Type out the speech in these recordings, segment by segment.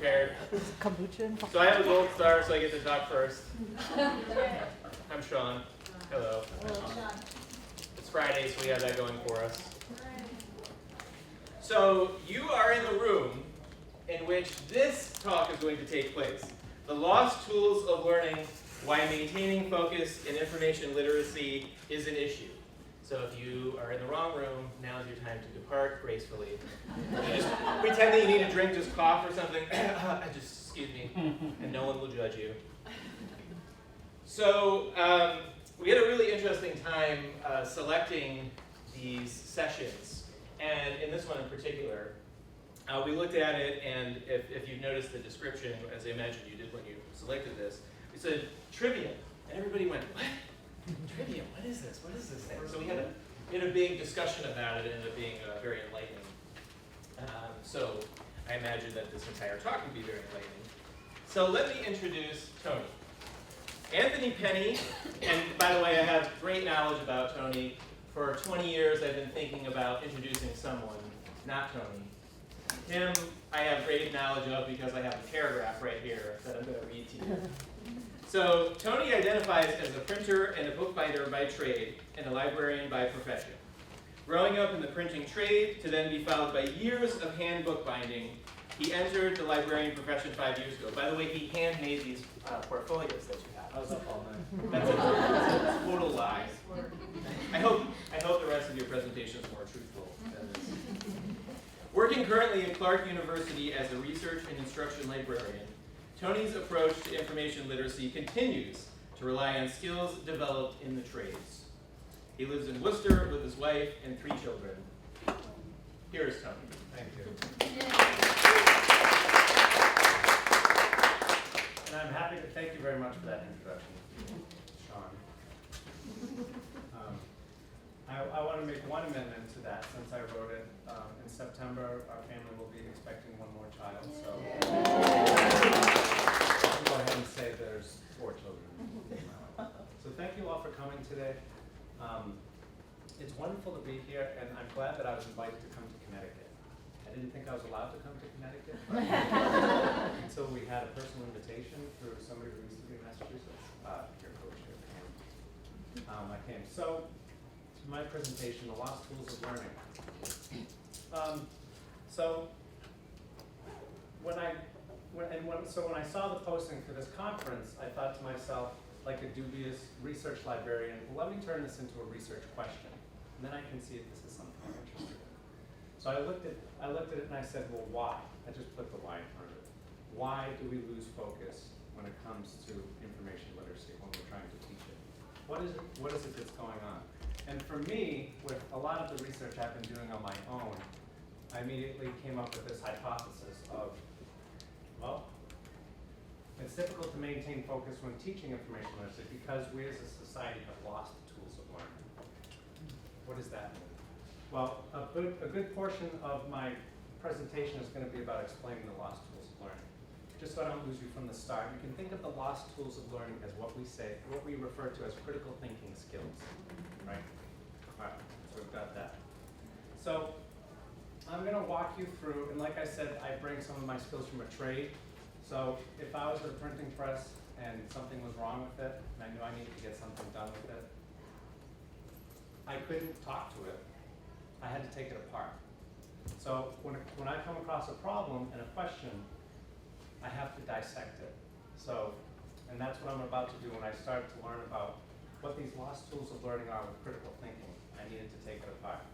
prepared. Kombucha. So I have a gold star, so I get to talk first. I'm Sean. Hello. It's Friday, so we have that going for us. So you are in the room in which this talk is going to take place. The lost tools of learning, why maintaining focus in information literacy is an issue. So if you are in the wrong room, now's your time to depart gracefully. You just pretend that you need a drink, just cough or something. Excuse me, and no one will judge you. So we had a really interesting time selecting these sessions, and in this one in particular, we looked at it, and if you noticed the description, as I imagine you did when you selected this, we said trivia, and everybody went, what? Trivia, what is this? What is this thing? So we had a big discussion about it, and it ended up being very enlightening. So I imagine that this entire talk would be very enlightening. So let me introduce Tony. Anthony Penny, and by the way, I have great knowledge about Tony. For 20 years, I've been thinking about introducing someone, not Tony. Him, I have great knowledge of because I have a paragraph right here that I'm going to read to you. So, Tony identifies as a printer and a bookbinder by trade and a librarian by profession. Growing up in the printing trade, to then be followed by years of hand bookbinding, he entered the librarian profession 5 years ago. By the way, he handmade these portfolios that you have. I was up all night. That's a total lie. I hope the rest of your presentation is more truthful than this. Working currently at Clark University as a research and instruction librarian, Tony's approach to information literacy continues to rely on skills developed in the trades. He lives in Worcester with his wife and 3 children. Here is Tony. Thank you. And I'm happy to thank you very much for that introduction, Sean. I want to make one amendment to that since I wrote it. In September, our family will be expecting one more child, so I'll go ahead and say there's 4 children. So thank you all for coming today. It's wonderful to be here, and I'm glad that I was invited to come to Connecticut. I didn't think I was allowed to come to Connecticut, but until we had a personal invitation through somebody who used to be in Massachusetts, your coach here came. I came. So, to my presentation, The Lost Tools of Learning. When I saw the posting for this conference, I thought to myself, like a dubious research librarian, well, let me turn this into a research question, and then I can see if this is something I'm interested in. So I looked at it and I said, well, why? I just put the why in front of it. Why do we lose focus when it comes to information literacy when we're trying to teach it? What is it that's going on? And for me, with a lot of the research I've been doing on my own, I immediately came up with this hypothesis of, well, it's difficult to maintain focus when teaching information literacy because we as a society have lost the tools of learning. What does that mean? Well, a good portion of my presentation is going to be about explaining the lost tools of learning. Just so I don't lose you from the start, you can think of the lost tools of learning as what we refer to as critical thinking skills, right? All right, so we've got that. So I'm going to walk you through, and like I said, I bring some of my skills from a trade. So if I was at a printing press and something was wrong with it, and I knew I needed to get something done with it, I couldn't talk to it. I had to take it apart. So when I come across a problem and a question, I have to dissect it. So, and that's what I'm about to do when I start to learn about what these lost tools of learning are with critical thinking. I needed to take it apart.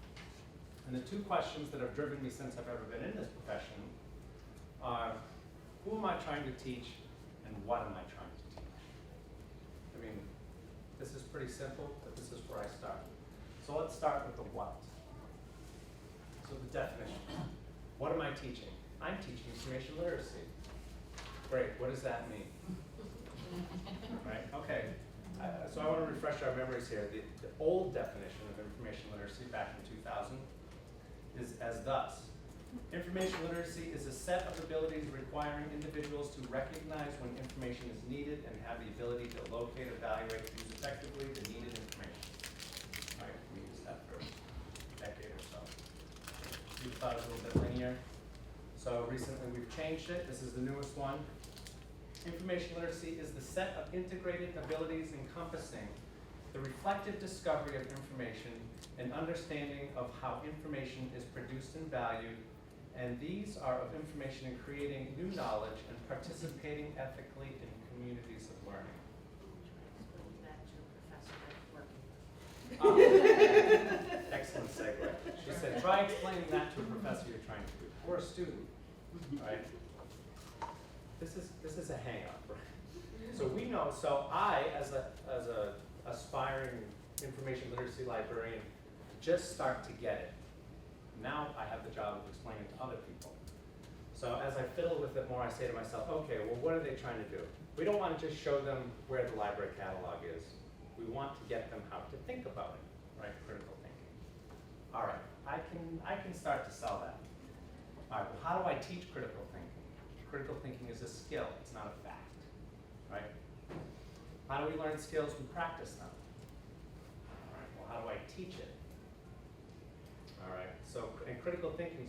And the 2 questions that have driven me since I've ever been in this profession are, who am I trying to teach, and what am I trying to teach? I mean, this is pretty simple, but this is where I start. So let's start with the what. So the definition. What am I teaching? I'm teaching information literacy. Great, what does that mean? Right, okay. So I want to refresh our memories here. The old definition of information literacy back in 2000 is as thus. Information literacy is a set of abilities requiring individuals to recognize when information is needed and have the ability to locate, evaluate, and use effectively the needed information. All right, we used that for a decade or so. You thought it was a little bit linear. So recently we've changed it. This is the newest one. Information literacy is the set of integrated abilities encompassing the reflective discovery of information and understanding of how information is produced and valued, and these are of information in creating new knowledge and participating ethically in communities of learning. Excellent segue. She said, try explaining that to a professor you're trying to do, or a student, right? This is a hang-up, right? So we know, so I, as a aspiring information literacy librarian, just start to get it. Now I have the job of explaining to other people. So as I fiddle with it more, I say to myself, okay, well, what are they trying to do? We don't want to just show them where the library catalog is. We want to get them how to think about it, right? Critical thinking. All right, I can start to sell that. All right, well, how do I teach critical thinking? Critical thinking is a skill, it's not a fact, right? How do we learn skills? We practice them. All right, well, how do I teach it? All right, so, and critical thinking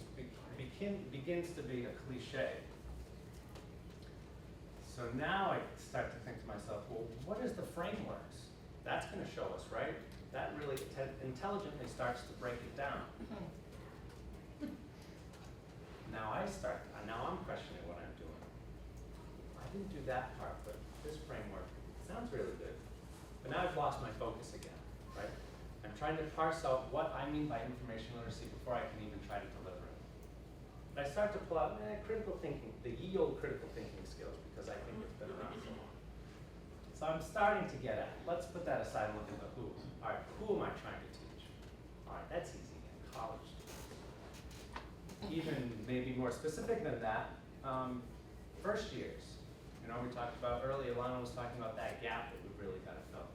begins to be a cliche. So now I start to think to myself, well, what is the frameworks? That's going to show us, right? That really intelligently starts to break it down. Now I'm questioning what I'm doing. I didn't do that part, but this framework sounds really good. But now I've lost my focus again, right? I'm trying to parse out what I mean by information literacy before I can even try to deliver it. But I start to pull out critical thinking, the ye olde critical thinking skills, because I think it's been around so long. So I'm starting to get at it. Let's put that aside and look at the who. All right, who am I trying to teach? All right, that's easy again, college students. Even maybe more specific than that, first years. You know, we talked about earlier, Alana was talking about that gap that we've really got to fill.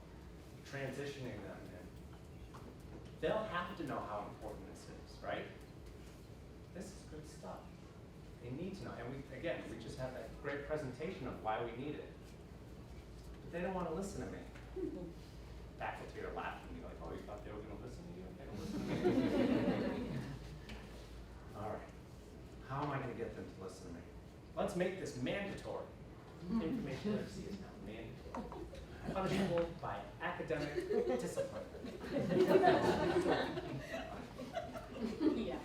Transitioning them in. They'll have to know how important this is, right? This is good stuff. They need to know. And we just had that great presentation of why we need it. But they don't want to listen to me. Faculty are laughing at me like, oh, you thought they were going to listen to you? They don't listen to me. All right. How am I going to get them to listen to me? Let's make this mandatory. Information literacy is now mandatory. Punishable by academic discipline. Yeah.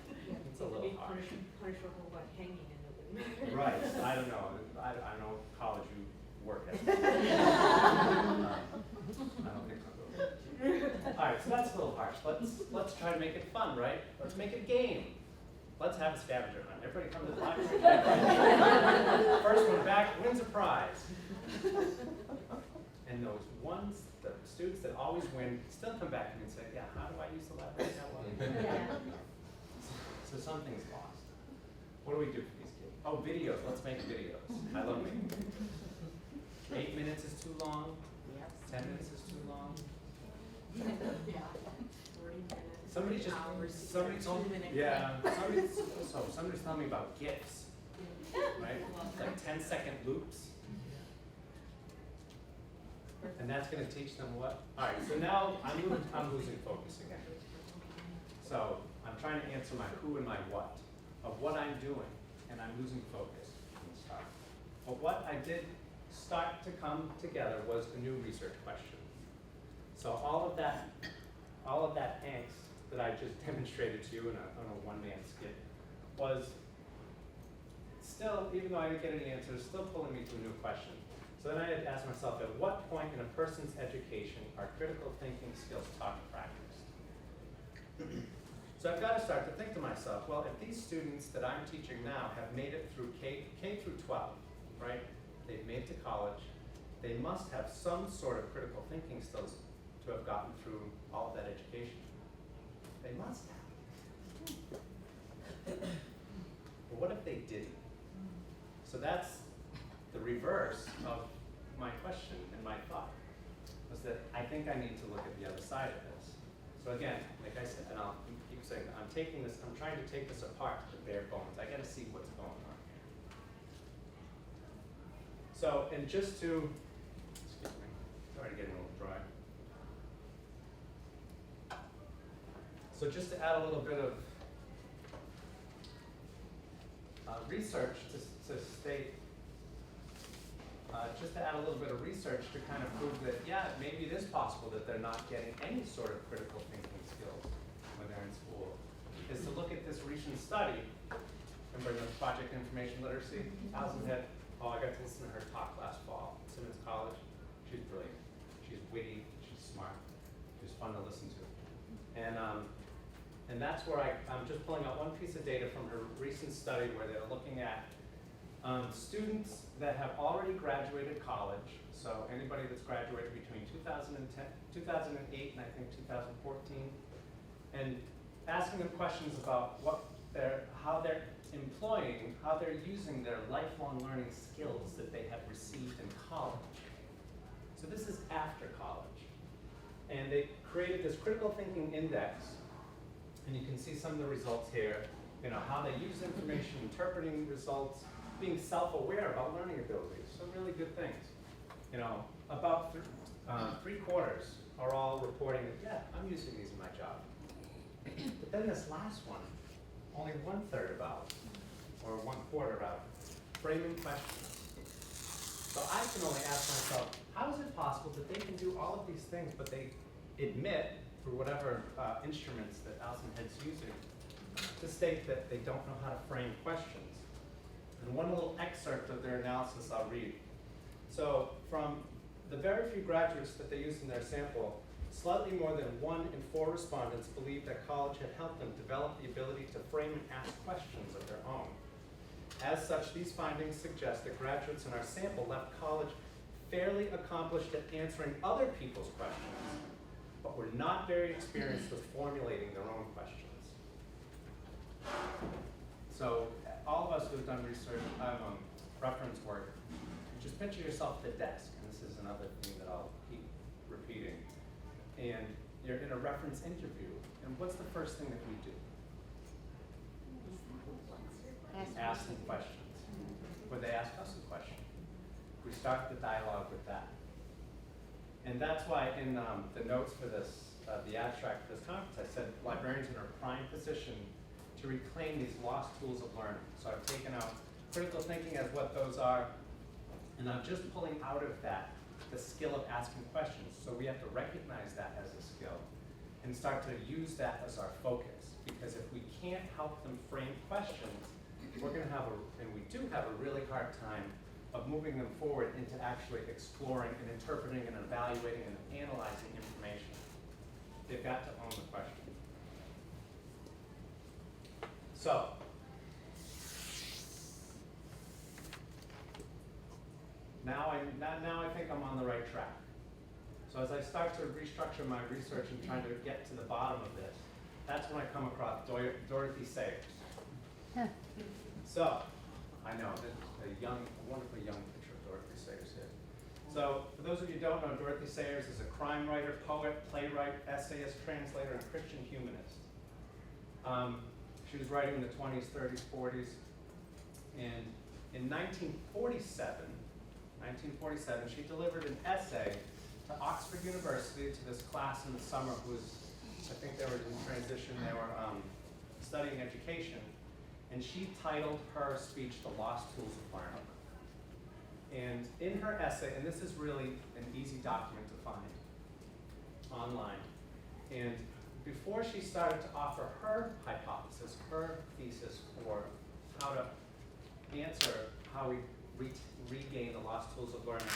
It's a little harsh. Punishable by hanging in the Right, I don't know. I know college you work at. I don't think so. All right, so that's a little harsh. Let's try to make it fun, right? Let's make it a game. Let's have a scavenger hunt. Everybody come to the library. First one back wins a prize. And those ones, the students that always win, still come back to me and say, yeah, how do I use the library catalog? So something's lost. What do we do for these kids? Oh, videos. Let's make videos. I love making videos. 8 minutes is too long. Yep. 10 minutes is too long. Yeah. 40 minutes. Somebody just, somebody told me, yeah, somebody's telling me about GIFs, right? Like 10-second loops. And that's going to teach them what? All right, so now I'm losing focus again. So I'm trying to answer my who and my what of what I'm doing, and I'm losing focus from the start. But what I did start to come together was a new research question. So all of that angst that I just demonstrated to you in a one-man skit was still, even though I didn't get any answers, still pulling me to a new question. So then I had to ask myself, at what point in a person's education are critical thinking skills taught and practiced? So I've got to start to think to myself, well, if these students that I'm teaching now have made it through K through 12, right? They've made it to college, they must have some sort of critical thinking skills to have gotten through all of that education. They must have. But what if they didn't? So that's the reverse of my question and my thought, was that I think I need to look at the other side of this. So again, like I said, and I'll keep saying, I'm trying to take this apart to the bare bones. I gotta see what's going on here. So, and just to, excuse me, sorry to get a little dry. So just to add a little bit of research to state, just to add a little bit of research to kind of prove that, yeah, maybe it is possible that they're not getting any sort of critical thinking skills when they're in school, is to look at this recent study. Remember the Project Information Literacy? Allison had, I got to listen to her talk last fall at Simmons College. She's brilliant. She's witty, she's smart. She's fun to listen to. And that's where I'm just pulling out one piece of data from her recent study where they're looking at students that have already graduated college, so anybody that's graduated between 2008 and I think 2014, and asking them questions about how they're employing, how they're using their lifelong learning skills that they have received in college. So this is after college. And they created this critical thinking index, and you can see some of the results here, how they use information, interpreting results, being self-aware about learning abilities, some really good things. About 3/4 are all reporting that, yeah, I'm using these in my job. But then this last one, only 1/3 about, or 1/4 about, framing questions. So I can only ask myself, how is it possible that they can do all of these things, but they admit, through whatever instruments that Allison Head's using, to state that they don't know how to frame questions? And one little excerpt of their analysis I'll read. So from the very few graduates that they used in their sample, slightly more than 1 in 4 respondents believed that college had helped them develop the ability to frame and ask questions of their own. As such, these findings suggest that graduates in our sample left college fairly accomplished at answering other people's questions, but were not very experienced with formulating their own questions. So all of us who have done research, reference work, just picture yourself at the desk, and this is another thing that I'll keep repeating. And you're in a reference interview, and what's the first thing that we do? Ask them questions. Or they ask us a question. We start the dialogue with that. And that's why in the notes for this, the abstract for this conference, I said librarians are in a prime position to reclaim these lost tools of learning. So I've taken out critical thinking as what those are, and I'm just pulling out of that the skill of asking questions. So we have to recognize that as a skill and start to use that as our focus. Because if we can't help them frame questions, we're going to have and we do have a really hard time of moving them forward into actually exploring and interpreting and evaluating and analyzing information. They've got to own the question. So, now I think I'm on the right track. So as I start to restructure my research and trying to get to the bottom of this, that's when I come across Dorothy Sayers. So, I know, there's a wonderful young picture of Dorothy Sayers here. So, for those of you who don't know, Dorothy Sayers is a crime writer, poet, playwright, essayist, translator, and Christian humanist. She was writing in the 20s, 30s, 40s, and in 1947, she delivered an essay to Oxford University, to this class in the summer who was, I think they were in transition, they were studying education, and she titled her speech, The Lost Tools of Learning. And in her essay, and this is really an easy document to find online, and before she started to offer her hypothesis, her thesis for how to answer how we regain the lost tools of learning,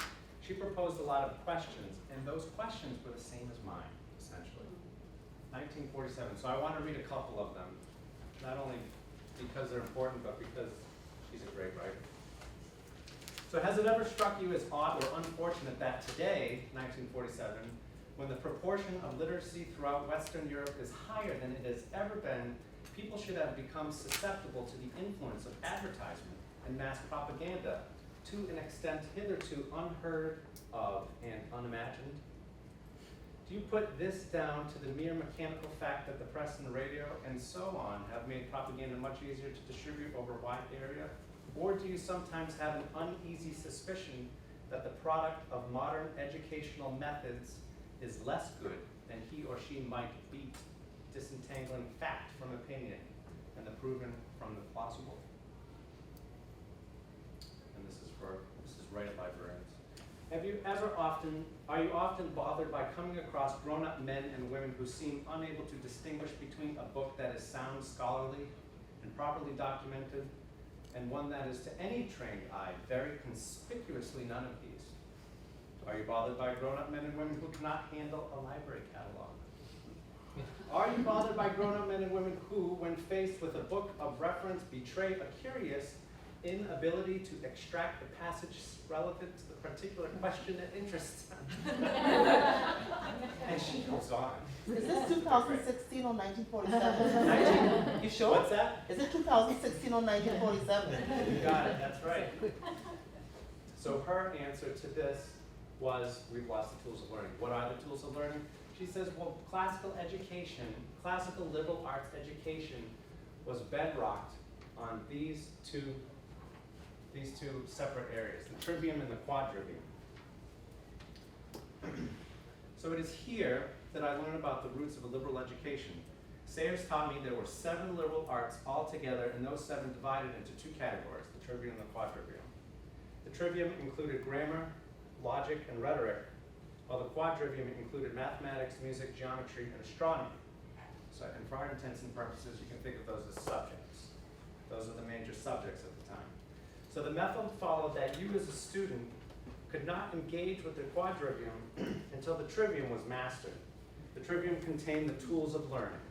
she proposed a lot of questions, and those questions were the same as mine, essentially. 1947, so I want to read a couple of them, not only because they're important, but because she's a great writer. So has it ever struck you as odd or unfortunate that today, 1947, when the proportion of literacy throughout Western Europe is higher than it has ever been, people should have become susceptible to the influence of advertisement and mass propaganda to an extent hitherto unheard of and unimagined? Do you put this down to the mere mechanical fact that the press and the radio and so on have made propaganda much easier to distribute over a wide area? Or do you sometimes have an uneasy suspicion that the product of modern educational methods is less good than he or she might beat, disentangling fact from opinion and the proven from the plausible? this is right at librarians. Are you often bothered by coming across grown-up men and women who seem unable to distinguish between a book that is sound, scholarly, and properly documented, and one that is to any trained eye very conspicuously none of these? Are you bothered by grown-up men and women who cannot handle a library catalog? Are you bothered by grown-up men and women who, when faced with a book of reference, betray a curious inability to extract the passage relevant to the particular question that interests them? And she goes on. Is this 2016 or 1947? You sure? What's that? Is it 2016 or 1947? You got it, that's right. So her answer to this was, we've lost the tools of learning. What are the tools of learning? She says, well, classical education, classical liberal arts education was bedrocked on these two separate areas, the trivium and the quadrivium. So it is here that I learn about the roots of a liberal education. Sayers taught me there were 7 liberal arts altogether, and those 7 divided into 2 categories, the trivium and the quadrivium. The trivium included grammar, logic, and rhetoric, while the quadrivium included mathematics, music, geometry, and astronomy. So, and for our intents and purposes, you can think of those as subjects. Those are the major subjects at the time. So the method followed that you as a student could not engage with the quadrivium until the trivium was mastered. The trivium contained the tools of learning.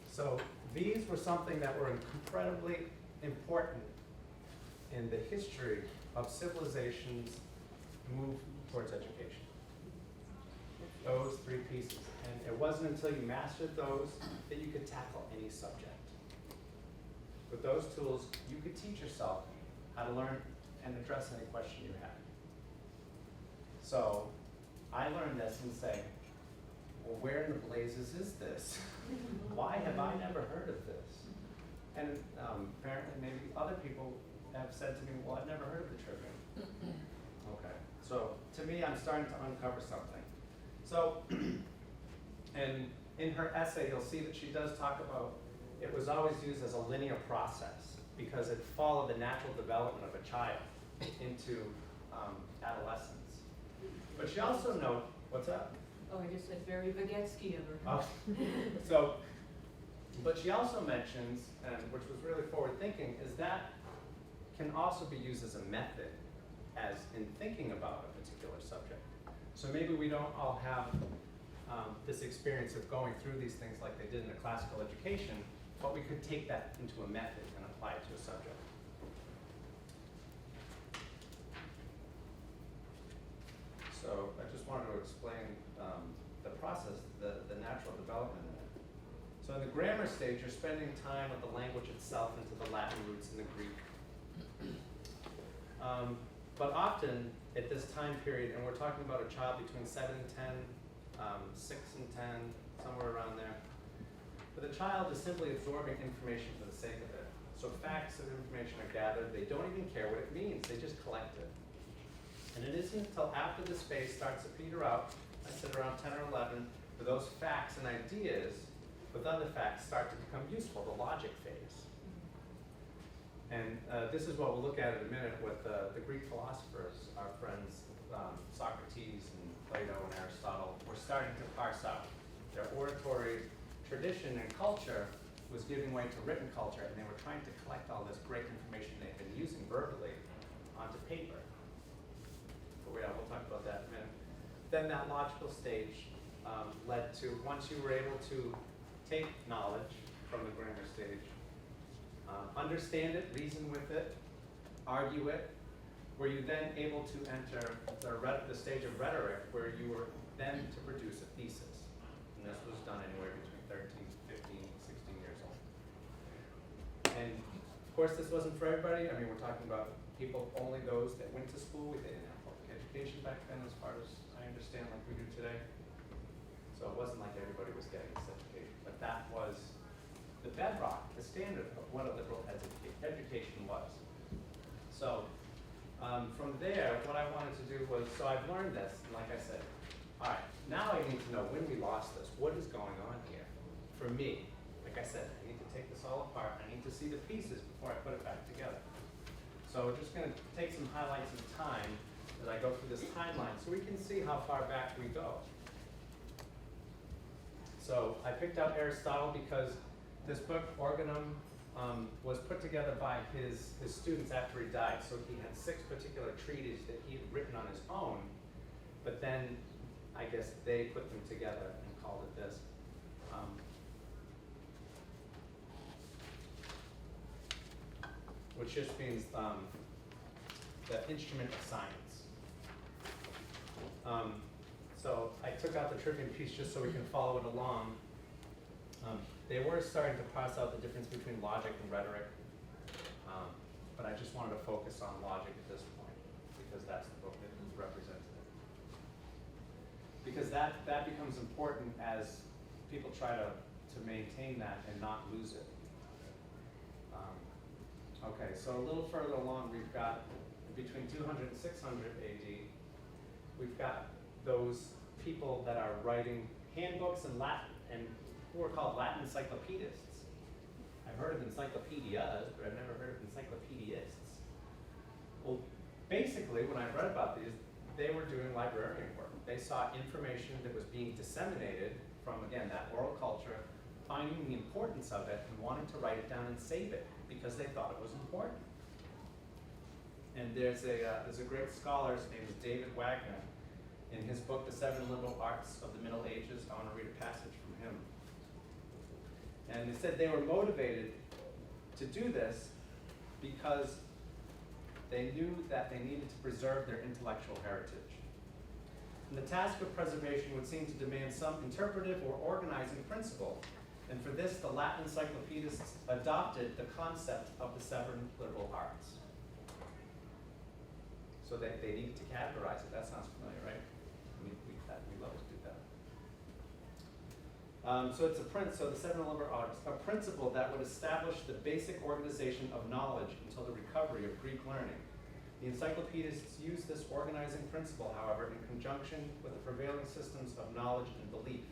So these were something that were incredibly important in the history of civilization's move towards education. Those 3 pieces. And it wasn't until you mastered those that you could tackle any subject. With those tools, you could teach yourself how to learn and address any question you had. So I learned this and say, well, where in the blazes is this? Why have I never heard of this? And apparently maybe other people have said to me, well, I've never heard of the trivium. Okay, so to me, I'm starting to uncover something. So, and in her essay, you'll see that she does talk about it was always used as a linear process because it followed the natural development of a child into adolescence. But she also notes, what's that? Oh, I just said very Vygotsky of her. But she also mentions, and which was really forward thinking, is that can also be used as a method as in thinking about a particular subject. So maybe we don't all have this experience of going through these things like they did in a classical education, but we could take that into a method and apply it to a subject. So I just wanted to explain the process, the natural development in it. So in the grammar stage, you're spending time with the language itself into the Latin roots and the Greek. But often at this time period, and we're talking about a child between 7 and 10, 6 and 10, somewhere around there, but the child is simply absorbing information for the sake of it. So facts and information are gathered, they don't even care what it means, they just collect it. And it isn't until after the space starts to peter out, I said around 10 or 11, where those facts and ideas with other facts start to become useful, the logic phase. And this is what we'll look at in a minute with the Greek philosophers, our friends Socrates and Plato and Aristotle were starting to parse out. Their oratory tradition and culture was giving way to written culture, and they were trying to collect all this great information they'd been using verbally onto paper. But yeah, we'll talk about that in a minute. Then that logical stage led to, once you were able to take knowledge from the grammar stage, understand it, reason with it, argue it, were you then able to enter the stage of rhetoric where you were then to produce a thesis. And this was done anywhere between 13, 15, 16 years old. And of course this wasn't for everybody. I mean, we're talking about people, only those that went to school. We didn't have public education back then as far as I understand like we do today. So it wasn't like everybody was getting this education, but that was the bedrock, the standard of what a liberal education was. So from there, what I wanted to do was, so I've learned this, and like I said, all right, now I need to know when we lost this. What is going on here? For me, like I said, I need to take this all apart. I need to see the pieces before I put it back together. So we're just gonna take some highlights of time as I go through this timeline so we can see how far back we go. So I picked out Aristotle because this book, Organum, was put together by his students after he died. So he had 6 particular treatises that he had written on his own, but then I guess they put them together and called it this. Which just means the instrument of science. So I took out the trivium piece just so we can follow it along. They were starting to parse out the difference between logic and rhetoric, but I just wanted to focus on logic at this point because that's the book that represents it. Because that becomes important as people try to maintain that and not lose it. Okay, so a little further along, we've got between 200 and 600 AD, we've got those people that are writing handbooks in Latin, and who are called Latin encyclopedists. I've heard of encyclopedias, but I've never heard of encyclopedists. Well, basically, when I read about these, they were doing librarian work. They saw information that was being disseminated from, again, that oral culture, finding the importance of it and wanting to write it down and save it because they thought it was important. And there's a great scholar, his name is David Wagner. In his book, The 7 Liberal Arts of the Middle Ages, I want to read a passage from him. And they said they were motivated to do this because they knew that they needed to preserve their intellectual heritage. And the task of preservation would seem to demand some interpretive or organizing principle. And for this, the Latin encyclopedists adopted the concept of the 7 liberal arts. So they needed to categorize it. That sounds familiar, right? We love to do that. So it's so the 7 liberal arts, a principle that would establish the basic organization of knowledge until the recovery of Greek learning. The encyclopedists used this organizing principle, however, in conjunction with the prevailing systems of knowledge and belief,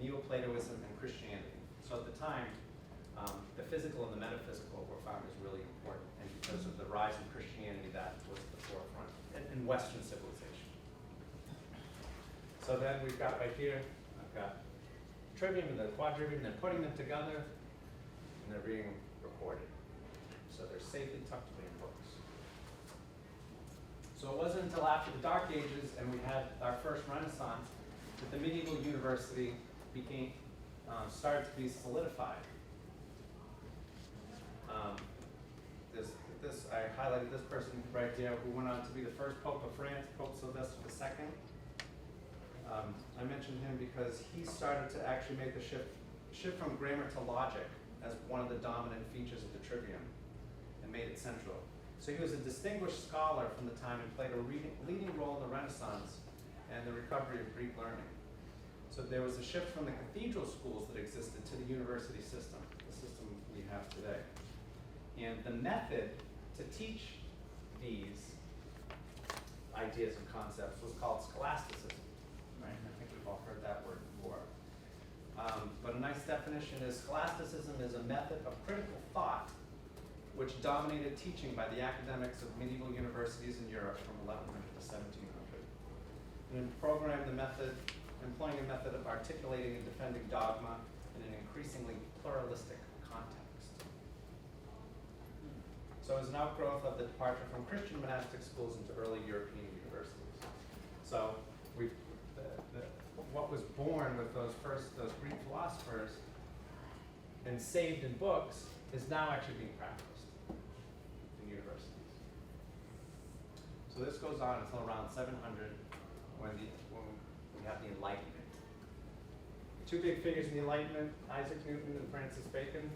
Neoplatoism and Christianity. So at the time, the physical and the metaphysical were found as really important, and because of the rise in Christianity, that was at the forefront in Western civilization. So then we've got right here, I've got trivium and the quadrivium, and they're putting them together, and they're being recorded. So they're safely tucked away in books. So it wasn't until after the Dark Ages and we had our first Renaissance that the medieval university started to be solidified. I highlighted this person right here who went on to be the first Pope of France, Pope Sylvester II. I mentioned him because he started to actually make the shift from grammar to logic as one of the dominant features of the trivium and made it central. So he was a distinguished scholar from the time and played a leading role in the Renaissance and the recovery of Greek learning. So there was a shift from the cathedral schools that existed to the university system, the system we have today. And the method to teach these ideas and concepts was called scholasticism, right? And I think we've all heard that word before. But a nice definition is scholasticism is a method of critical thought which dominated teaching by the academics of medieval universities in Europe from 1100 to 1700. And employing a method of articulating and defending dogma in an increasingly pluralistic context. So it was an outgrowth of the departure from Christian monastic schools into early European universities. So what was born with those Greek philosophers and saved in books is now actually being practiced in universities. So this goes on until around 700 when we have the Enlightenment. Two big figures in the Enlightenment, Isaac Newton and Francis Bacon.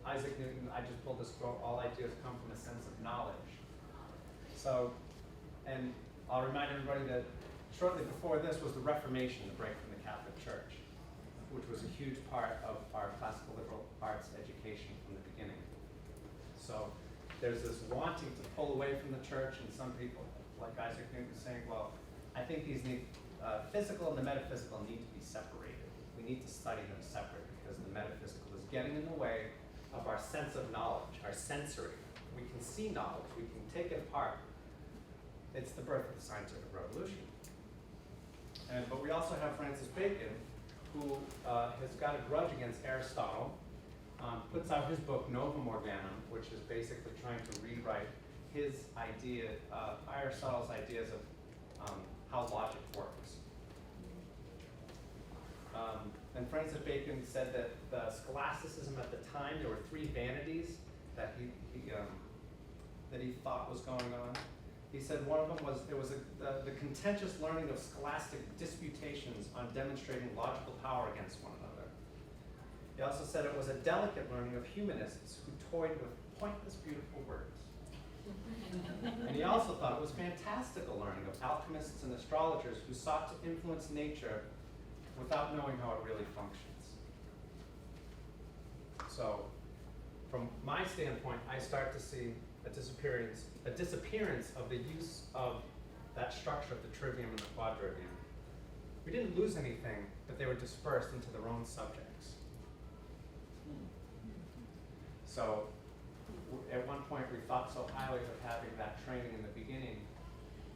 Isaac Newton, I just pulled this quote, all ideas come from a sense of knowledge. So, and I'll remind everybody that shortly before this was the Reformation, the break from the Catholic Church, which was a huge part of our classical liberal arts education from the beginning. So there's this wanting to pull away from the church, and some people, like Isaac Newton, saying, well, I think these physical and the metaphysical need to be separated. We need to study them separate because the metaphysical is getting in the way of our sense of knowledge, our sensory. We can see knowledge, we can take it apart. It's the birth of the scientific revolution. But we also have Francis Bacon, who has got a grudge against Aristotle, puts out his book Novum Organum, which is basically trying to rewrite his idea, Aristotle's ideas of how logic works. And Francis Bacon said that the scholasticism at the time, there were three vanities that he thought was going on. He said one of them was the contentious learning of scholastic disputations on demonstrating logical power against one another. He also said it was a delicate learning of humanists who toyed with pointless, beautiful words. And he also thought it was fantastical learning of alchemists and astrologers who sought to influence nature without knowing how it really functions. So, from my standpoint, I start to see a disappearance of the use of that structure of the trivium and the quadrivium. We didn't lose anything, but they were dispersed into their own subjects. So, at one point we thought so highly of having that training in the beginning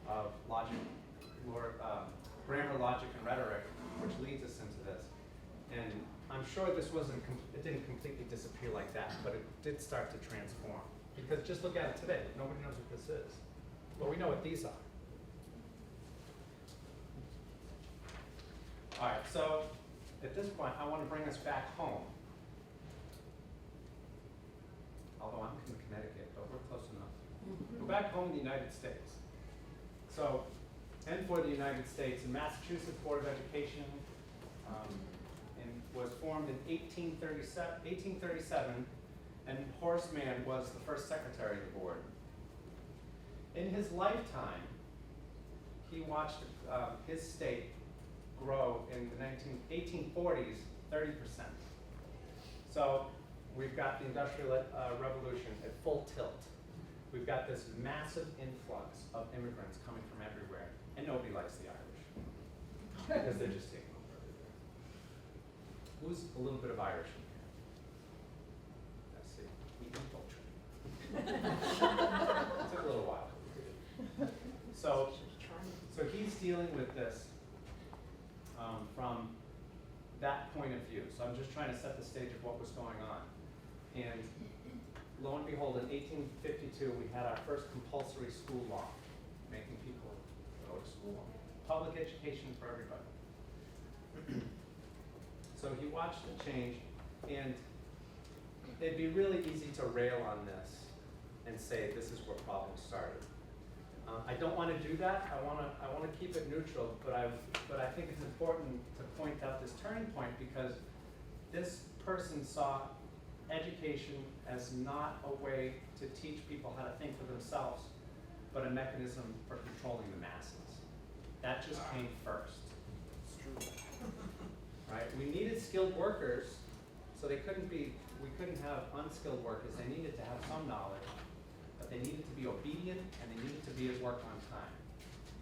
of logic, grammar, logic, and rhetoric, which leads us into this. And I'm sure it didn't completely disappear like that, but it did start to transform. Because just look at it today, nobody knows what this is. But we know what these are. All right, so at this point, I want to bring us back home. Although I'm from Connecticut, but we're close enough. Go back home in the United States. So, and for the United States, the Massachusetts Board of Education was formed in 1837, and Horace Mann was the first secretary of the board. In his lifetime, he watched his state grow in the 1840s, 30%. So we've got the Industrial Revolution at full tilt. We've got this massive influx of immigrants coming from everywhere, and nobody likes the Irish because they're just taking over everywhere. Who's a little bit of Irish in here? Let's see. We infiltrated. It took a little while. So he's dealing with this from that point of view. So I'm just trying to set the stage of what was going on. And lo and behold, in 1852, we had our first compulsory school law, making people go to school. Public education for everybody. So he watched it change, and it'd be really easy to rail on this and say this is where problems started. I don't want to do that. I want to keep it neutral, but I think it's important to point out this turning point because this person saw education as not a way to teach people how to think for themselves, but a mechanism for controlling the masses. That just came first. It's true. Right? We needed skilled workers, so we couldn't have unskilled workers. They needed to have some knowledge, but they needed to be obedient and they needed to be at work on time.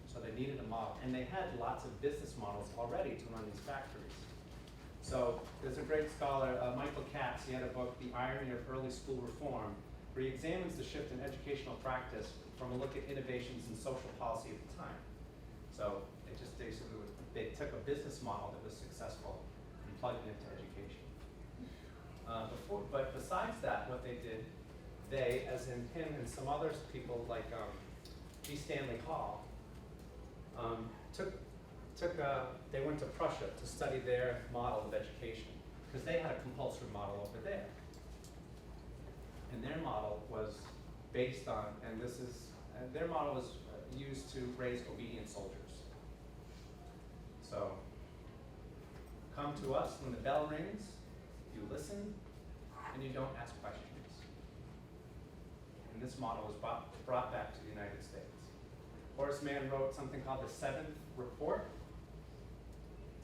So they needed a model. And they had lots of business models already to run these factories. So there's a great scholar, Michael Katz, he had a book, The Irony of Early School Reform, where he examines the shift in educational practice from a look at innovations in social policy at the time. So it just basically they took a business model that was successful and plugged it into education. But besides that, what they did, they, as in him and some other people like G. Stanley Hall, they went to Prussia to study their model of education because they had a compulsory model over there. And their model was based on, their model was used to raise obedient soldiers. So, come to us when the bell rings, you listen, and you don't ask questions. And this model was brought back to the United States. Horace Mann wrote something called the Seventh Report.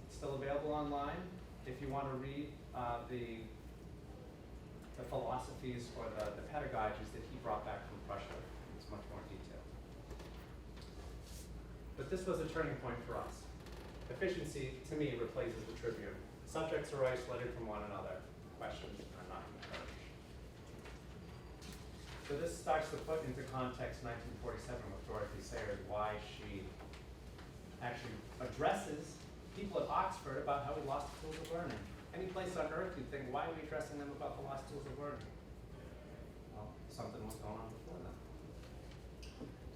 It's still available online if you want to read the philosophies or the pedagogies that he brought back from Prussia. It's much more detailed. But this was a turning point for us. Efficiency, to me, replaces the trivium. Subjects are isolated from one another. Questions are not encouraged. So this starts to put into context 1947 with Dorothy Sayers, why she actually addresses people at Oxford about how we lost the tools of learning. Any place on earth you'd think, why are we addressing them about the lost tools of learning? Well, something was going on before then.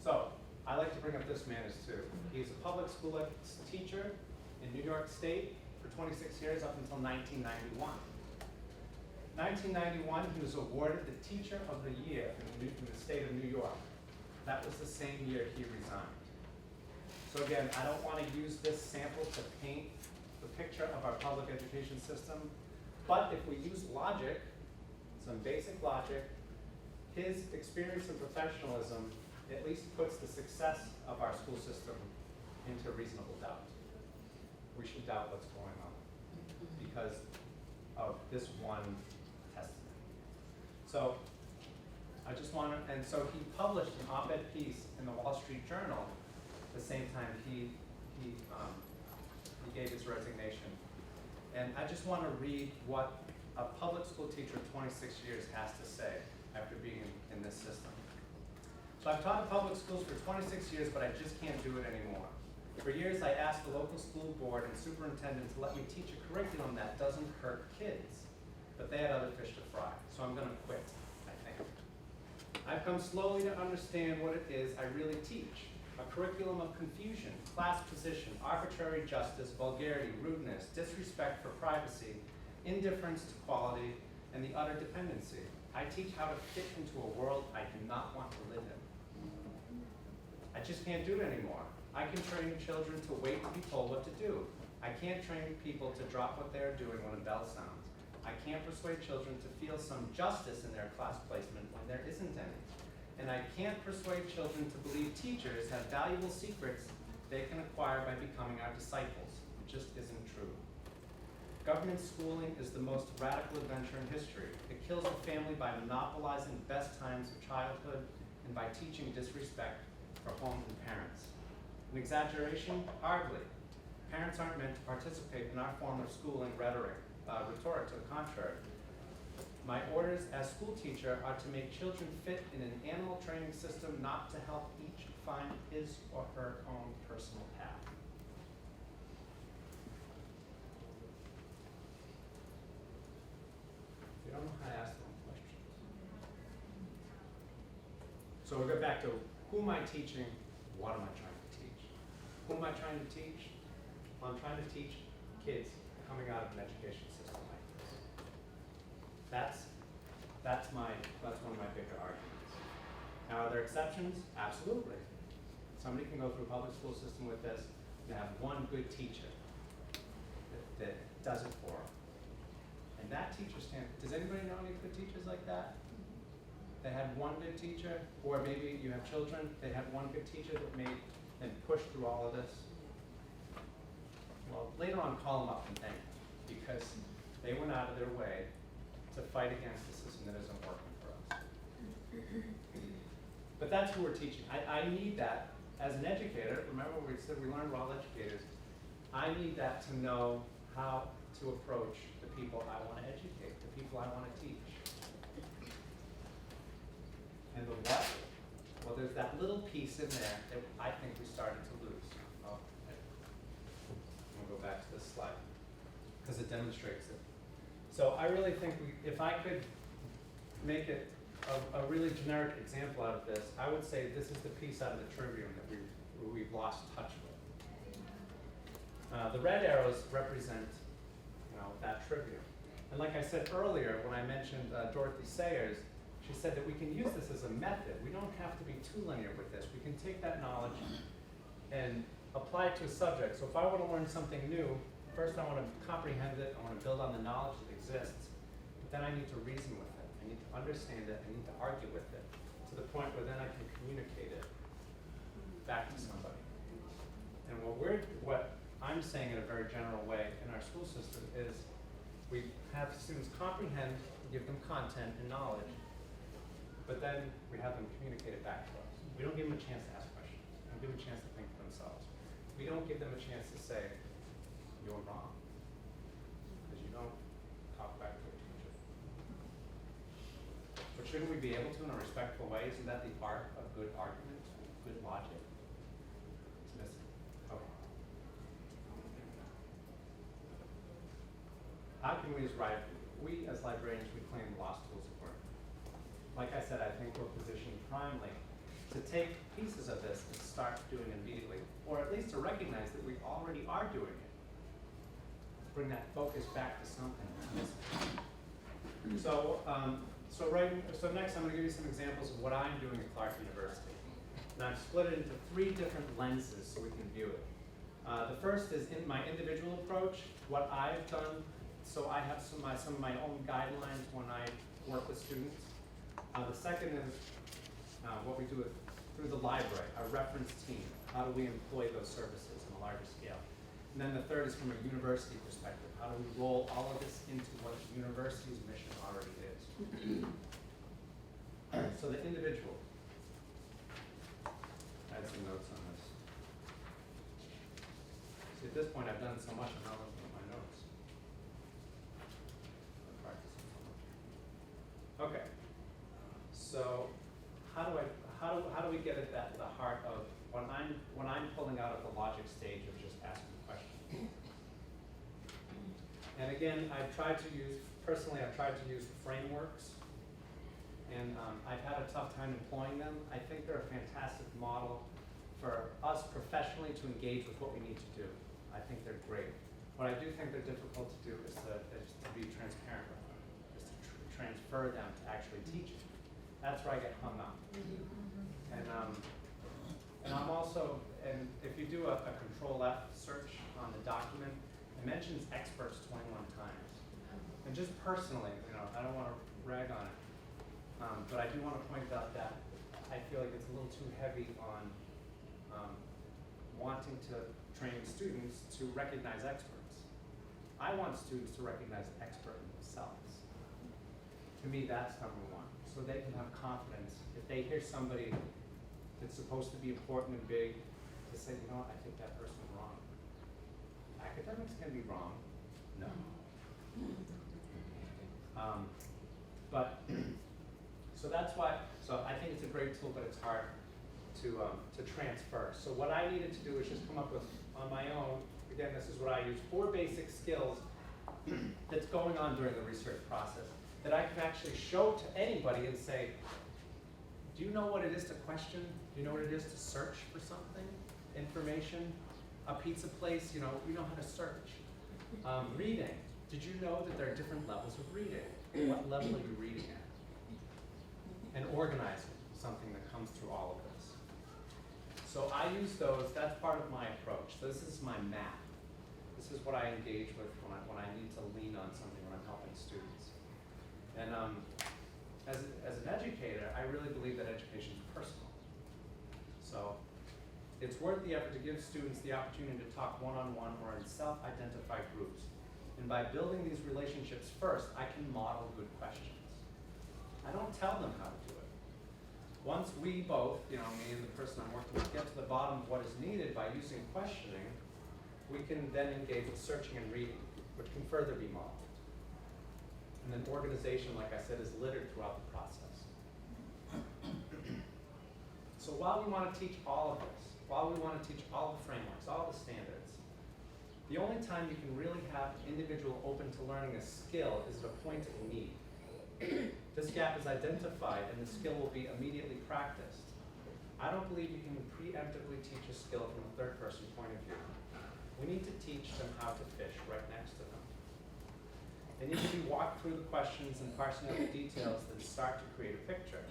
So, I like to bring up this man as too. He's a public school teacher in New York State for 26 years up until 1991. 1991, he was awarded the Teacher of the Year in the state of New York. That was the same year he resigned. So again, I don't want to use this sample to paint the picture of our public education system, but if we use logic, some basic logic, his experience and professionalism at least puts the success of our school system into reasonable doubt. We should doubt what's going on because of this one testimony. So I just want to, and so he published an op-ed piece in the Wall Street Journal the same time he gave his resignation. And I just want to read what a public school teacher of 26 years has to say after being in this system. So I've taught in public schools for 26 years, but I just can't do it anymore. For years, I asked the local school board and superintendent to let me teach a curriculum that doesn't hurt kids, but they had other fish to fry, so I'm gonna quit, I think. I've come slowly to understand what it is I really teach. A curriculum of confusion, class position, arbitrary justice, vulgarity, rudeness, disrespect for privacy, indifference to quality, and the utter dependency. I teach how to fit into a world I do not want to live in. I just can't do it anymore. I can train children to wait to be told what to do. I can't train people to drop what they're doing when a bell sounds. I can't persuade children to feel some justice in their class placement when there isn't any. And I can't persuade children to believe teachers have valuable secrets they can acquire by becoming our disciples. It just isn't true. Government schooling is the most radical adventure in history. It kills a family by monopolizing the best times of childhood and by teaching disrespect for home and parents. An exaggeration? Hardly. Parents aren't meant to participate in our form of schooling rhetoric, rhetoric to the contrary. My orders as school teacher are to make children fit in an animal training system, not to help each find his or her own personal path. You don't know how to ask them questions. So we'll go back to who am I teaching? What am I trying to teach? Who am I trying to teach? Well, I'm trying to teach kids coming out of an education system like this. That's one of my bigger arguments. Now, are there exceptions? Absolutely. Somebody can go through a public school system with this and have one good teacher that does it for them. And that teacher does anybody know any good teachers like that? They had one good teacher, or maybe you have children, they had one good teacher that made and pushed through all of this. Well, later on, call them up and thank them, because they went out of their way to fight against the system that isn't working for us. But that's who we're teaching. I need that as an educator. Remember, we said we learned we're all educators. I need that to know how to approach the people I want to educate, the people I want to teach. And the what? Well, there's that little piece in there that I think we started to lose. Oh, okay. I'm going to go back to this slide because it demonstrates it. So I really think if I could make it a really generic example out of this, I would say this is the piece out of the trivium that we've lost touch with. The red arrows represent, that trivium. And like I said earlier, when I mentioned Dorothy Sayers, she said that we can use this as a method. We don't have to be too linear with this. We can take that knowledge and apply it to a subject. So if I want to learn something new, first I want to comprehend it, I want to build on the knowledge that exists, but then I need to reason with it. I need to understand it, I need to argue with it, to the point where then I can communicate it back to somebody. And what I'm saying in a very general way in our school system is we have students comprehend, give them content and knowledge, but then we have them communicate it back to us. We don't give them a chance to ask questions. We don't give them a chance to think for themselves. We don't give them a chance to say, you're wrong, because you don't talk back to a teacher. For shouldn't we be able to in a respectful way? Isn't that the art of good argument, good logic? It's missing. Okay. How can we as librarians, we claim lost tools of learning. Like I said, I think we're positioned primarily to take pieces of this and start doing it immediately, or at least to recognize that we already are doing it. Bring that focus back to something that's missing. So next I'm going to give you some examples of what I'm doing at Clark University. And I've split it into 3 different lenses so we can view it. The first is in my individual approach, what I've done. So I have some of my own guidelines when I work with students. The second is what we do through the library, our reference team. How do we employ those services on a larger scale? And then the third is from a university perspective. How do we roll all of this into what the university's mission already is? So the individual. I had some notes on this. See, at this point, I've done so much, I'm not looking at my notes. I'm practicing so much. Okay. So how do we get at the heart of when I'm pulling out of the logic stage of just asking questions? And again, I've tried to use frameworks, and I've had a tough time employing them. I think they're a fantastic model for us professionally to engage with what we need to do. I think they're great. What I do think they're difficult to do is to be transparent with them, is to transfer them to actually teaching. That's where I get hung up. And I'm also, and if you do a Control F search on the document, it mentions experts 21 times. And just personally, I don't want to rag on it, but I do want to point out that I feel like it's a little too heavy on wanting to train students to recognize experts. I want students to recognize an expert in themselves. To me, that's number one. So they can have confidence. If they hear somebody that's supposed to be important and big, to say, I think that person's wrong. Academics can be wrong. No. So that's why, so I think it's a great tool, but it's hard to transfer. So what I needed to do is just come up with, on my own, again, this is what I use, 4 basic skills that's going on during the research process that I can actually show to anybody and say, do you know what it is to question? Do you know what it is to search for something? Information? A pizza place, you know how to search. Reading. Did you know that there are different levels of reading? What level are you reading at? And organizing, something that comes through all of this. So I use those, that's part of my approach. So this is my map. This is what I engage with when I need to lean on something when I'm helping students. And as an educator, I really believe that education is personal. So it's worth the effort to give students the opportunity to talk one-on-one or in self-identified groups. And by building these relationships first, I can model good questions. I don't tell them how to do it. Once we both, me and the person I'm working with, get to the bottom of what is needed by using questioning, we can then engage with searching and reading, which can further be modeled. And then organization, like I said, is littered throughout the process. So while we want to teach all of this, while we want to teach all the frameworks, all the standards, the only time you can really have an individual open to learning a skill is at a point of need. This gap is identified and the skill will be immediately practiced. I don't believe you can preemptively teach a skill from a third-person point of view. We need to teach them how to fish right next to them. They need to be walked through the questions and parsing out the details that start to create a picture.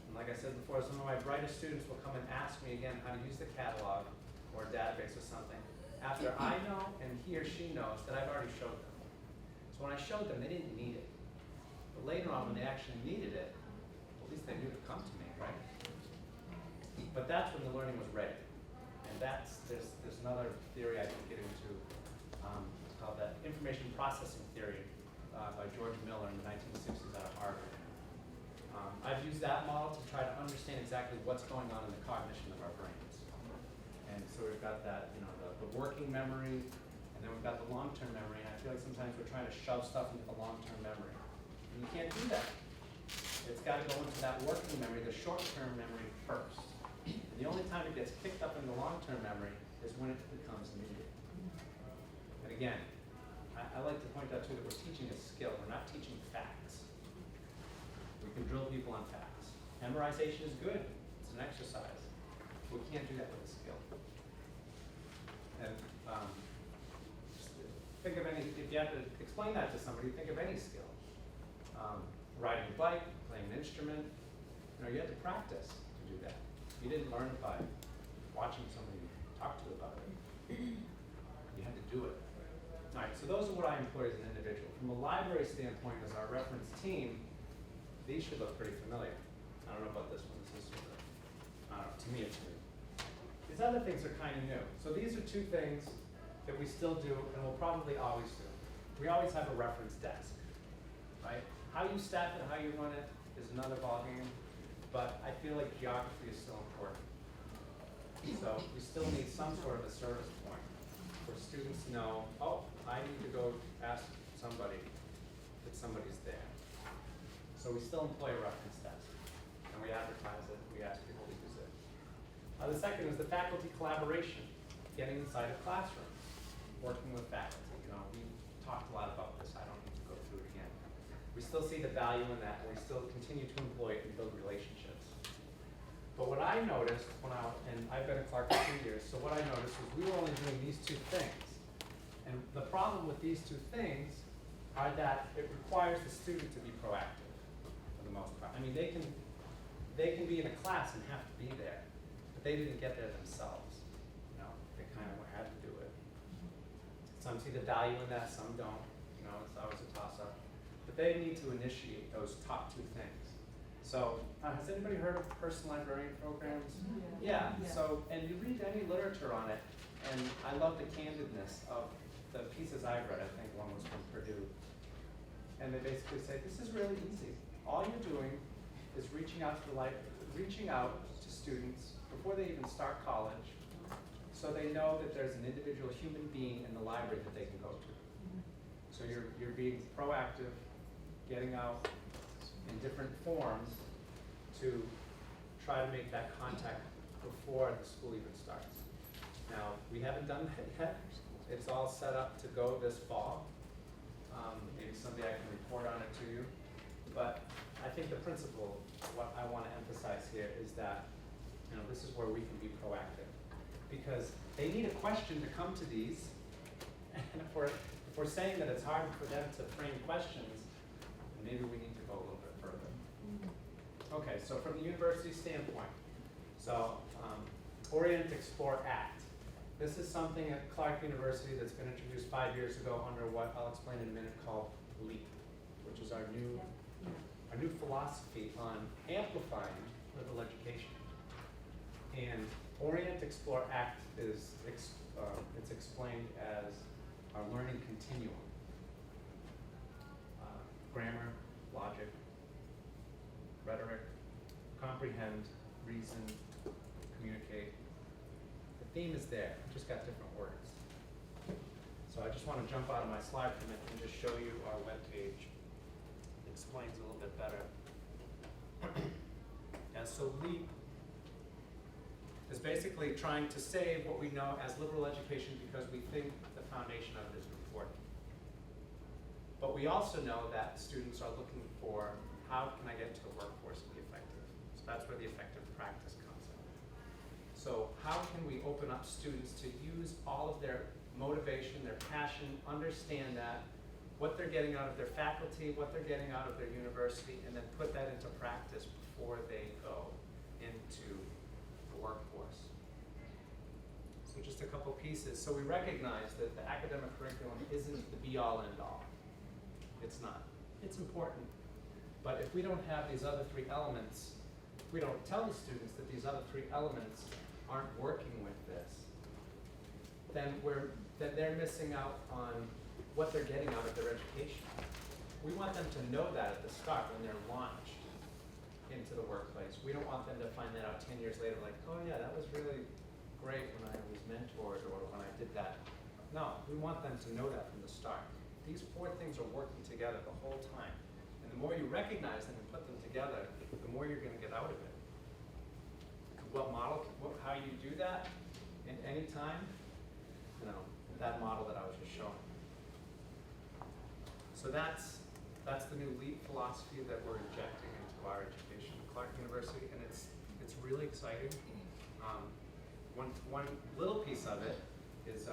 And like I said before, some of my brightest students will come and ask me again how to use the catalog or a database or something after I know and he or she knows that I've already showed them. So when I showed them, they didn't need it. But later on, when they actually needed it, at least they knew to come to me, right? But that's when the learning was ready. And there's another theory I can get into, it's called the information processing theory by George Miller in the 1960s out of Hartford. I've used that model to try to understand exactly what's going on in the cognition of our brains. And so we've got that, the working memory, and then we've got the long-term memory. And I feel like sometimes we're trying to shove stuff into the long-term memory. And you can't do that. It's got to go into that working memory, the short-term memory first. And the only time it gets picked up in the long-term memory is when it becomes immediate. And again, I like to point out too that we're teaching a skill. We're not teaching facts. We can drill people on facts. Memorization is good. It's an exercise. We can't do that with a skill. And think of any, if you have to explain that to somebody, think of any skill. Riding a bike, playing an instrument, you had to practice to do that. You didn't learn it by watching somebody talk to you about it. You had to do it. All right, so those are what I employ as an individual. From a library standpoint, as our reference team, these should look pretty familiar. I don't know about this one. This is sort of, I don't know, to me it's new. These other things are kind of new. So these are two things that we still do and will probably always do. We always have a reference desk, right? How you staff it, how you run it is another ballgame, but I feel like geography is still important. So we still need some sort of a service point where students know, oh, I need to go ask somebody if somebody's there. So we still employ a reference desk, and we advertise it, we ask people to use it. The second is the faculty collaboration, getting inside a classroom, working with faculty. We talked a lot about this, I don't need to go through it again. We still see the value in that, and we still continue to employ it and build relationships. But what I noticed and I've been at Clark for 2 years, so what I noticed was we were only doing these two things. And the problem with these two things are that it requires the student to be proactive for the most part. I mean, they can be in a class and have to be there, but they didn't get there themselves. They kind of had to do it. Some see the value in that, some don't. It's always a toss-up. But they need to initiate those top two things. So, has anybody heard of personal librarian programs? Yeah. So, and you read any literature on it, and I love the candidness of the pieces I've read. I think one was from Purdue. And they basically say, this is really easy. All you're doing is reaching out to students before they even start college, so they know that there's an individual human being in the library that they can go to. So you're being proactive, getting out in different forms to try to make that contact before the school even starts. Now, we haven't done that yet. It's all set up to go this fall. Maybe someday I can report on it to you. But I think the principle, what I want to emphasize here is that this is where we can be proactive. Because they need a question to come to these. And if we're saying that it's hard for them to frame questions, maybe we need to go a little bit further. Okay, so from the university standpoint, Orient, Explore, Act. This is something at Clark University that's been introduced 5 years ago under what I'll explain in a minute called LEAP, which is our new philosophy on amplifying liberal education. And Orient, Explore, Act is it's explained as our learning continuum. Grammar, logic, rhetoric, comprehend, reason, communicate. The theme is there, we just got different words. So I just want to jump out of my slide for a minute and just show you our webpage. It explains a little bit better. So LEAP is basically trying to save what we know as liberal education because we think the foundation of it is important. But we also know that students are looking for, how can I get to the workforce and be effective? So that's where the effective practice comes in. So how can we open up students to use all of their motivation, their passion, understand that, what they're getting out of their faculty, what they're getting out of their university, and then put that into practice before they go into the workforce. So just a couple pieces. So we recognize that the academic curriculum isn't the be-all, end-all. It's not. It's important. But if we don't have these other three elements, if we don't tell the students that these other three elements aren't working with this, then they're missing out on what they're getting out of their education. We want them to know that at the start when they're launched into the workplace. We don't want them to find that out 10 years later like, oh yeah, that was really great when I was mentored or when I did that. No, we want them to know that from the start. These four things are working together the whole time. And the more you recognize them and put them together, the more you're gonna get out of it. What model, how you do that in any time, you know, that model that I was just showing. So that's the new LEAP philosophy that we're injecting into our education at Clark University, and it's really exciting. One little piece of it is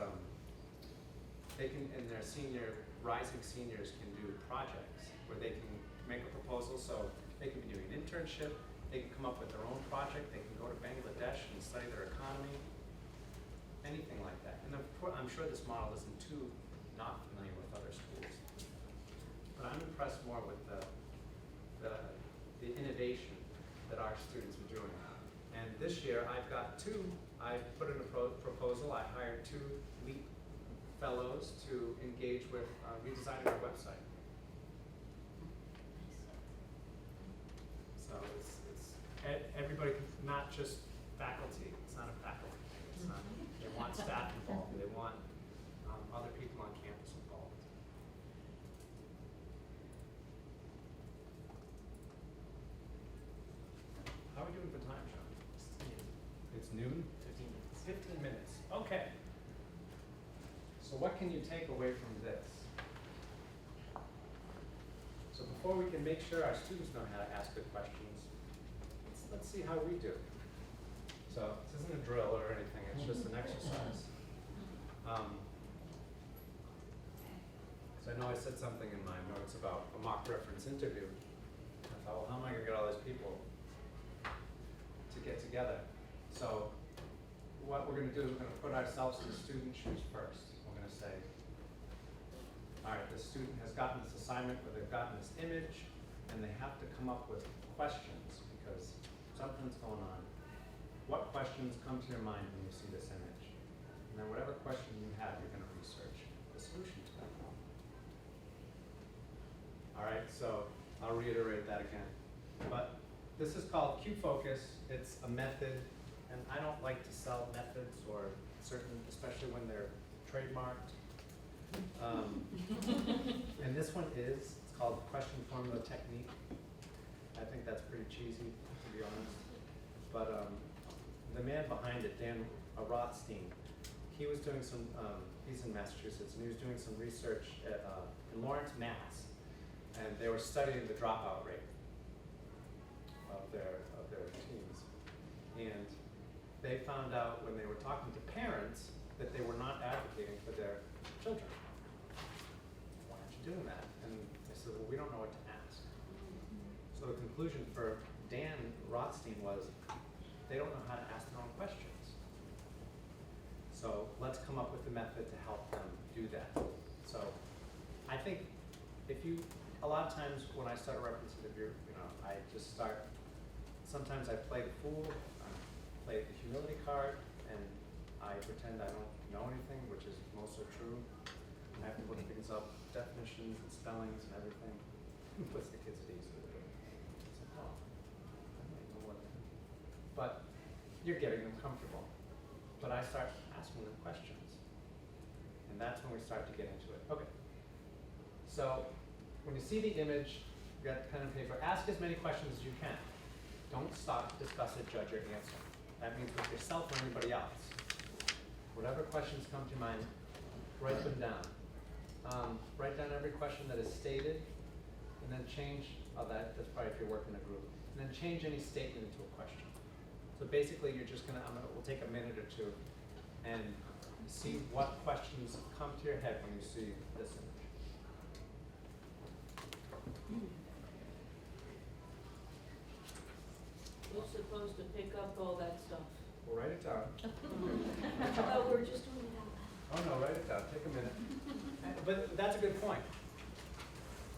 they can, in their rising seniors can do projects where they can make a proposal, so they can be doing an internship, they can come up with their own project, they can go to Bangladesh and study their economy, anything like that. And I'm sure this model isn't too not familiar with other schools. But I'm impressed more with the innovation that our students are doing. And this year I put in a proposal, I hired 2 LEAP fellows to engage with redesigning our website. So it's everybody, not just faculty. It's not a faculty. It's not, they want staff involved. They want other people on campus involved. How are we doing for time, John? It's noon? 15 minutes. 15 minutes. Okay. So what can you take away from this? So before we can make sure our students know how to ask good questions, let's see how we do. So this isn't a drill or anything, it's just an exercise. So I know I said something in my notes about a mock reference interview. I thought, well, how am I gonna get all these people to get together? So what we're gonna do is we're gonna put ourselves in the student shoes first. We're gonna say, all right, the student has gotten this assignment where they've gotten this image and they have to come up with questions because something's going on. What questions come to your mind when you see this image? And then whatever question you have, you're gonna research the solution to that problem. All right, so I'll reiterate that again. But this is called Q-Focus. It's a method, and I don't like to sell methods or certain, especially when they're trademarked. And this one is, it's called question formula technique. I think that's pretty cheesy, to be honest. But the man behind it, Dan Rothstein, he was doing some, he's in Massachusetts, and he was doing some research at, in Lawrence, Mass. And they were studying the dropout rate of their teens. And they found out when they were talking to parents that they were not advocating for their children. Why aren't you doing that? And they said, well, we don't know what to ask. So the conclusion for Dan Rothstein was, they don't know how to ask their own questions. So let's come up with a method to help them do that. So I think if you, a lot of times when I start a reference interview, you know, I just start, sometimes I play the fool, I play the humility card, and I pretend I don't know anything, which is mostly true. I have to look things up, definitions and spellings and everything. It puts the kids at ease with it. It's like, oh, I might know what. But you're getting them comfortable. But I start asking them questions. And that's when we start to get into it. Okay. So when you see the image, you got pen and paper, ask as many questions as you can. Don't stop, discuss it, judge, or answer. That means with yourself or anybody else. Whatever questions come to mind, write them down. Write down every question that is stated, and then change, that's probably if you're working in a group, and then change any statement into a question. So basically you're just gonna, we'll take a minute or two and see what questions come to your head when you see this image. We're supposed to pick up all that stuff. We'll write it down. Oh, we're just doing it out loud. Oh no, write it down, take a minute. But that's a good point.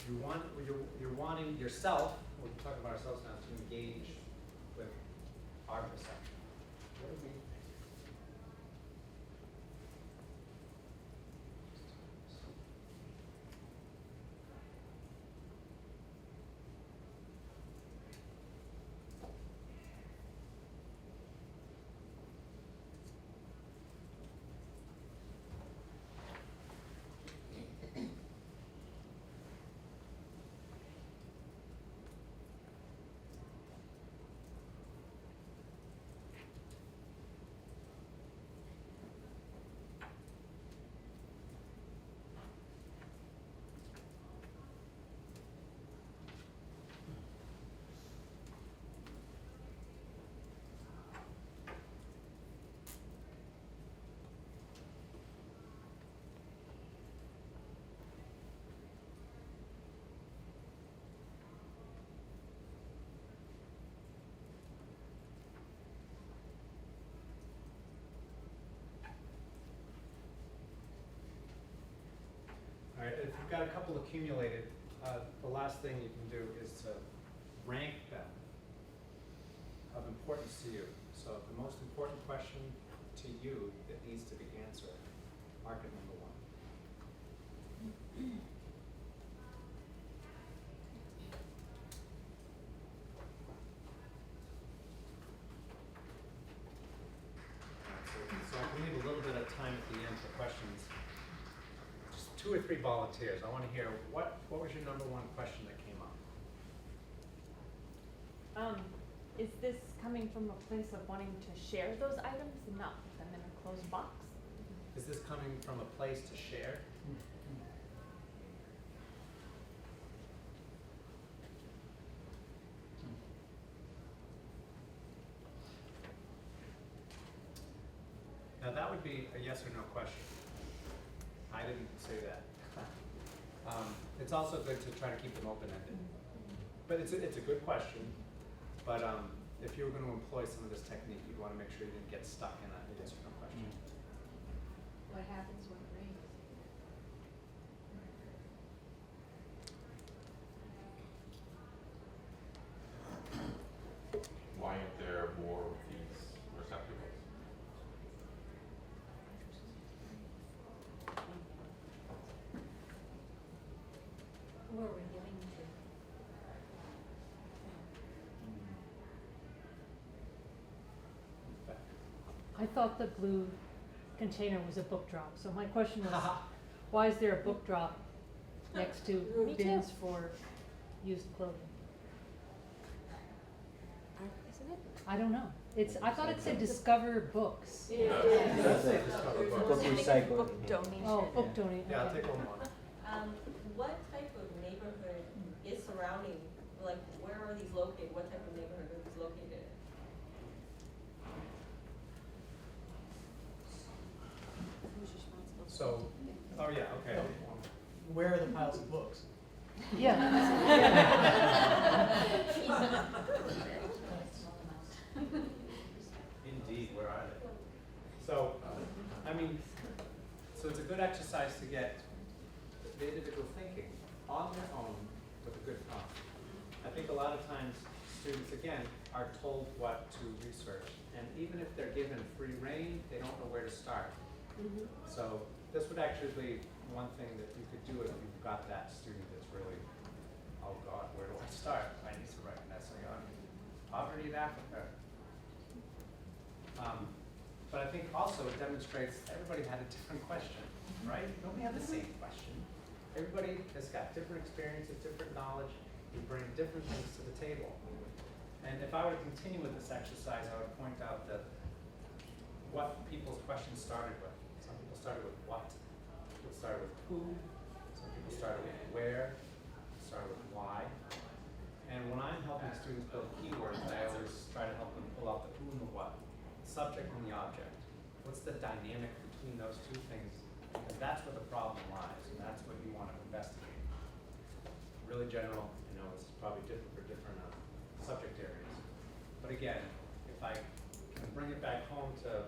You're wanting yourself, we're talking about ourselves now, to engage with our perception. What do we think? got a couple accumulated. The last thing you can do is to rank them of importance to you. So the most important question to you that needs to be answered, mark it number 1. So I can leave a little bit of time at the end for questions. Just 2 or 3 volunteers. I want to hear what was your number 1 question that came up? Is this coming from a place of wanting to share those items and not put them in a closed box? Is this coming from a place to share? Now that would be a yes or no question. I didn't say that. It's also good to try to keep them open-ended. But it's a good question. But if you were going to employ some of this technique, you'd want to make sure you didn't get stuck in a yes or no question. What happens when it rains? Why aren't there more of these receptacles? Who are we giving to? I thought the blue container was a book drop, so my question was, why is there a book drop next to Me too. bins for used clothing? Isn't it? I don't know. I thought it said discover books. Yeah. Let's say discover books. Book recycling. Book donation. Oh, book donation. Yeah, I'll okay. take one more. What type of neighborhood is surrounding, like, where are these located? What type of neighborhood are these located in? Who's responsible? So, oh yeah, okay. Where are the piles of books? Yeah. Indeed, where are they? So, I mean, so it's a good exercise to get the individual thinking on their own with a good prompt. I think a lot of times students, again, are told what to research. And even if they're given free rein, they don't know where to start. So this would actually be one thing that you could do if you've got that student that's really, oh God, where do I start? I need to write an essay on poverty in Africa. But I think also it demonstrates everybody had a different question, right? Nobody had the same question. Everybody has got different experiences, different knowledge. We bring different things to the table. And if I were to continue with this exercise, I would point out that what people's questions started with. Some people started with what. Some people started with who. Some people started with where. Some started with why. And when I'm helping students build keywords, I always try to help them pull out the who and the what, the subject and the object. What's the dynamic between those two things? Because that's where the problem lies, and that's what you want to investigate. Really general, you know, it's probably different for different subject areas. But again, if I can bring it back home to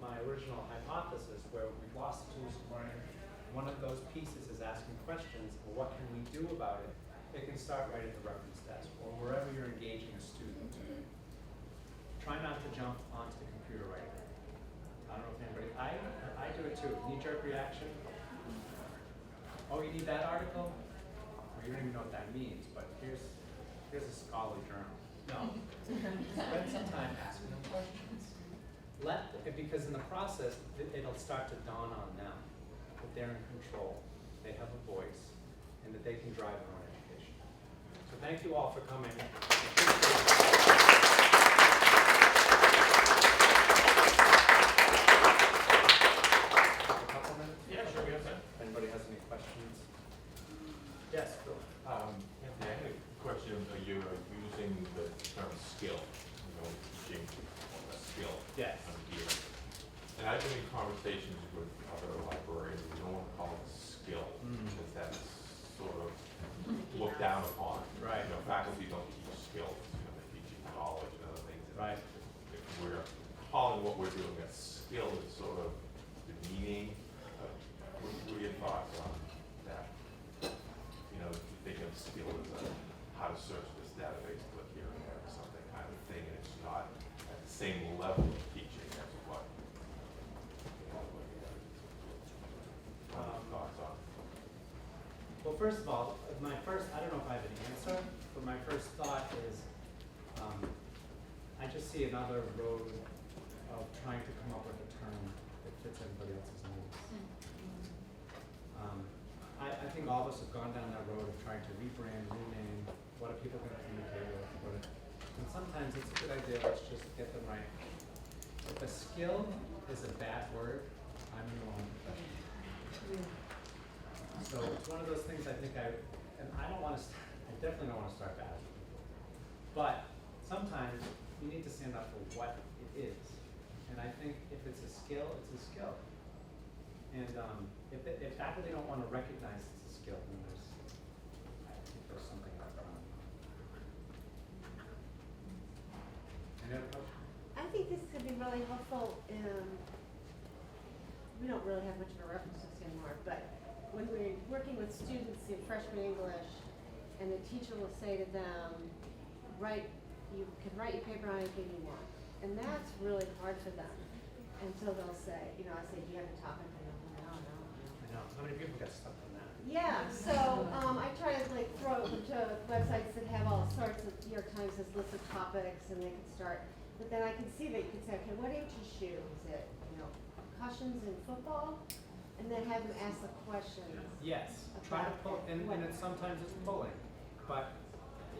my original hypothesis where we've lost the tools of learning, one of those pieces is asking questions, well, what can we do about it? It can start right at the reference desk or wherever you're engaging a student. Try not to jump onto the computer right now. I don't know if anybody, I do it too. Knee-jerk reaction. Oh, you need that article? Well, you don't even know what that means, but here's a scholarly journal. No. Spend some time asking them questions. Because in the process, it'll start to dawn on them that they're in control, they have a voice, and that they can drive their own education. So thank you all for coming. Yeah, sure, we have time. If anybody has any questions? Yes, Bill. Anthony, I had a question. You're using the term skill, teaching a skill. Yes. On here. And I've been in conversations with other librarians who don't want to call it a skill because that's sort of looked down upon. Right. Faculty don't teach skills, they teach knowledge and other things. Right. If we're calling what we're doing a skill, it's sort of demeaning. What are your thoughts on that? to search this database, click here and there, or something kind of thing, and it's not at the same level of teaching as what. Thoughts on? Well, first of all, I don't know if I have an answer, but my first thought is, I just see another road of trying to come up with a term that fits everybody else's needs. I think all of us have gone down that road of trying to rebrand, rename, what are people going to communicate with, and sometimes it's a good idea, let's just get them right. If a skill is a bad word, I'm in the wrong profession. So it's one of those things I think I definitely don't want to start bad. But sometimes you need to stand up for what it is. And I think if it's a skill, it's a skill. And if faculty don't want to recognize it's a skill, then I think there's something wrong. Any other questions? I think this could be really helpful in, we don't really have much of a reference to this anymore, but when we're working with students in freshman English, and the teacher will say to them, you can write your paper on anything you want. And that's really hard for them. Until they'll say, I say, do you have a topic? And they'll go, no. I know. How many people get stuck on that? Yeah, so I try to throw it to websites that have all sorts of, New York Times has lists of topics, and they can start, but then I can see that you can say, okay, what interests you? Is it, concussions in football? And then have them ask the questions. Yes, try to pull, and sometimes it's pulling, but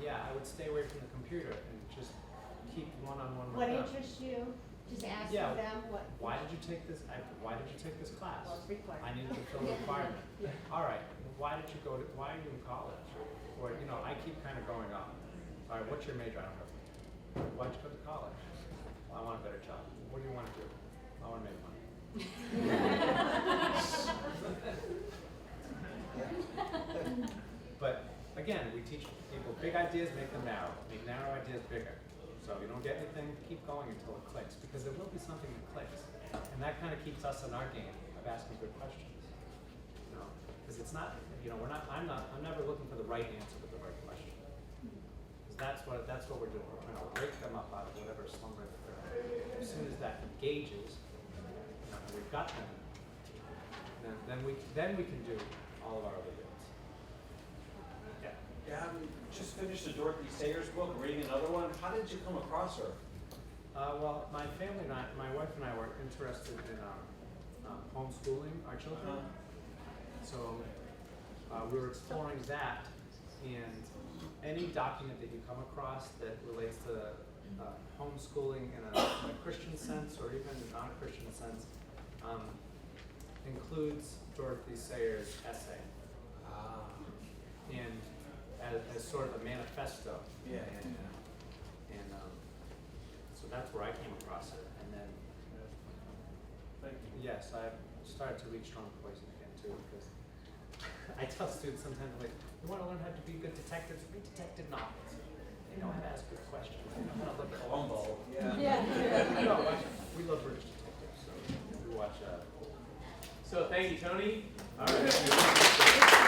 yeah, I would stay away from the computer and just keep one-on-one with What them. interests you? Just ask Yeah. them what. Why did you take this? Why did you take this class? Well, it's required. I needed to fill the requirement. Yeah. All right. Why are you in college? Or I keep kind of going on. All right. What's your major? I don't know. Why did you go to college? Well, I want a better job. What do you want to do? I want to make money. But again, we teach people big ideas make them narrow. Make narrow ideas bigger. So if you don't get anything, keep going until it clicks, because there will be something that clicks, and that kind of keeps us in our game of asking good questions. Because it's not, I'm never looking for the right answer with the right question. Because that's what we're doing. We're trying to wake them up out of whatever slumber that they're in. As soon as that engages, we've got them. Then we can do all of our other bits. Yeah. Yeah, we just finished the Dorothy Sayers book, reading another one. How did you come across her? Well, my family and my wife and I were interested in homeschooling our children. So we were exploring that, and any document that you come across that relates to homeschooling in a Christian sense or even not a Christian sense includes Dorothy Sayers' essay. And as sort of a manifesto. Yeah. And so that's where I came across it. And then, Thank you. yes, I started to read Strong Poison again too, because I tell students sometimes, like, you want to learn how to be good detectives, read detective novels. They know how to ask good questions. They know how to look at Columbo. We love British detectives, so we watch. So thank you, Tony. All right.